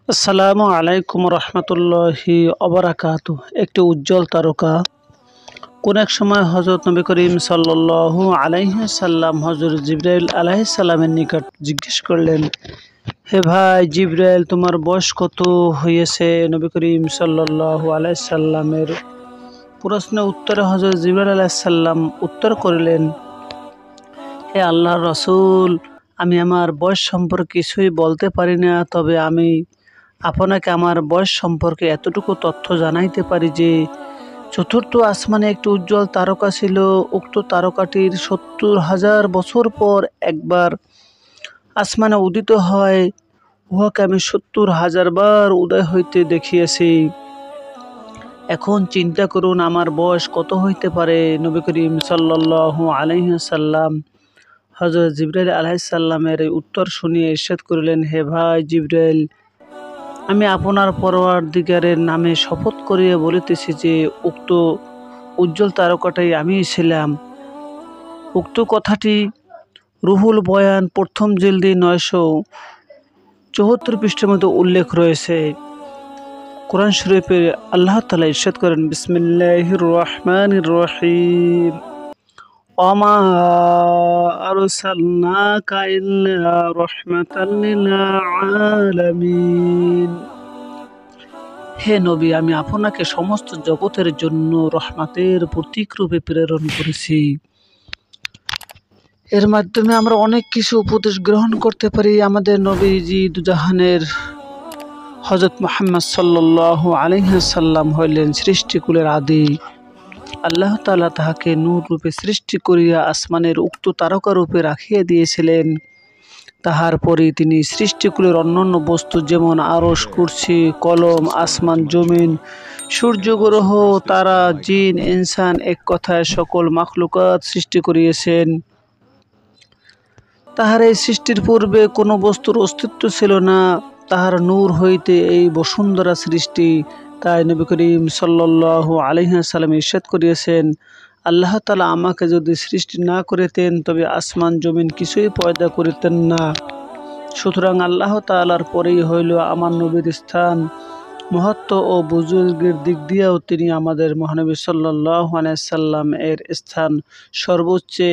আসসালামু আলাইকুম রহমতুল্লাহি অবরাকাতু। একটি উজ্জ্বল তারকা কোন এক সময় হযরত নবী করিম সাল্লাল্লাহু আলাইহি সাল্লাম হযরত জিবরাইল আলাইহিস সালামের নিকট জিজ্ঞেস করলেন, হে ভাই জিবরাইল, তোমার বয়স কত হয়েছে? নবী করিম সাল্লাল্লাহু আলাইহি সাল্লামের প্রশ্নের উত্তরে হযরত জিবরাইল আলাইহিস সালাম উত্তর করলেন, হে আল্লাহর রাসূল, আমি আমার বয়স সম্পর্কে কিছুই বলতে পারি না, তবে আমি আপনাকে আমার বয়স সম্পর্কে এতটুকু তথ্য জানাইতে পারি যে চতুর্থ আসমানে একটি উজ্জ্বল তারকা ছিল। উক্ত তারকাটির ৭০,০০০ বছর পর একবার আসমানে উদিত হয়। উহাকে আমি ৭০,০০০ বার উদয় হইতে দেখিয়াছি। এখন চিন্তা করুন আমার বয়স কত হইতে পারে। নবী করিম সাল্লাল্লাহু আলাইহি সাল্লাম হযরত জিবরাইল আলাইহিস সালামের এই উত্তর শুনিয়া ইরশাদ করিলেন, হে ভাই জিবরাইল, আমি আপনার পরওয়ারদিগারের নামে শপথ করিয়া বলিতেছি যে উক্ত উজ্জ্বল তারকাটাই আমিই ছিলাম। উক্ত কথাটি রুহুল বয়ান প্রথম জিলদি ৯৭৪ পৃষ্ঠার মধ্যে উল্লেখ রয়েছে। কোরআন শরীফে আল্লাহ তাআলা ইরশাদ করেন, বিসমিল্লাহির রহমানির রহিম, ওমা আরসালনাকা ইল্লা রাহমাতাল লিল আলামিন। হে নবী, আমি আপনাকে সমস্ত জগতের জন্য রহমতের প্রতীক রূপে প্রেরণ করেছি। এর মাধ্যমে আমরা অনেক কিছু উপদেশ গ্রহণ করতে পারি। আমাদের নবীজি দুজাহানের হযরত মুহাম্মদ সাল্লাল্লাহু আলাইহি সাল্লাম হইলেন সৃষ্টিকুলের আদি। আল্লাহ তাআলা তাহাকে নূর রূপে সৃষ্টি করিয়া আসমানের উক্ত তারকা রূপে রাখিয়া দিয়েছিলেন। তাহার পরে তিনি সৃষ্টিকুলের অন্যান্য বস্তু যেমন আরশ, কুরসি, কলম, আসমান, জমিন, সূর্য, গ্রহ, তারা, জিন, ইনসান, এক কথায় সকল মাখলুকাত সৃষ্টি করিয়েছেন। তাহার এই সৃষ্টির পূর্বে কোনো বস্তুর অস্তিত্ব ছিল না। তাহার নূর হইতে এই বসুন্ধরা সৃষ্টি। তাই নবী করিম সাল্লাল্লাহু আলাইহি সাল্লাম ইরশাদ করিয়েছেন, আল্লাহ তাআলা আমাকে যদি সৃষ্টি না করিতেন তবে আসমান জমিন কিছুই পয়দা করিতেন না। সুতরাং আল্লাহ তাআলার পরেই হইল আমার নবীর স্থান। মহত্ব ও বুজুর্গের দিক দিয়েও তিনি আমাদের মহানবী সাল্লাল্লাহু আলাইহি সাল্লাম এর স্থান সর্বোচ্চে।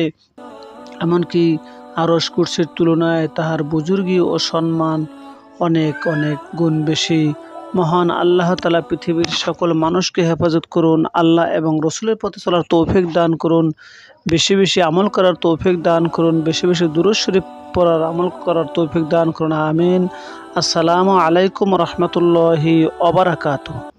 এমনকি আরশ কুরসির তুলনায় তাহার বুজুর্গি ও সম্মান অনেক অনেক গুণ বেশি। মহান আল্লাহ তাআলা পৃথিবীর সকল মানুষকে হেফাজত করুন। আল্লাহ এবং রসুলের পথে চলার তৌফিক দান করুন। বেশি বেশি আমল করার তৌফিক দান করুন। বেশি বেশি দুরূদ শরীফ পড়ার আমল করার তৌফিক দান করুন। আমিন। আসসালামু আলাইকুম রহমতুল্লাহি ওয়া বারাকাতুহু।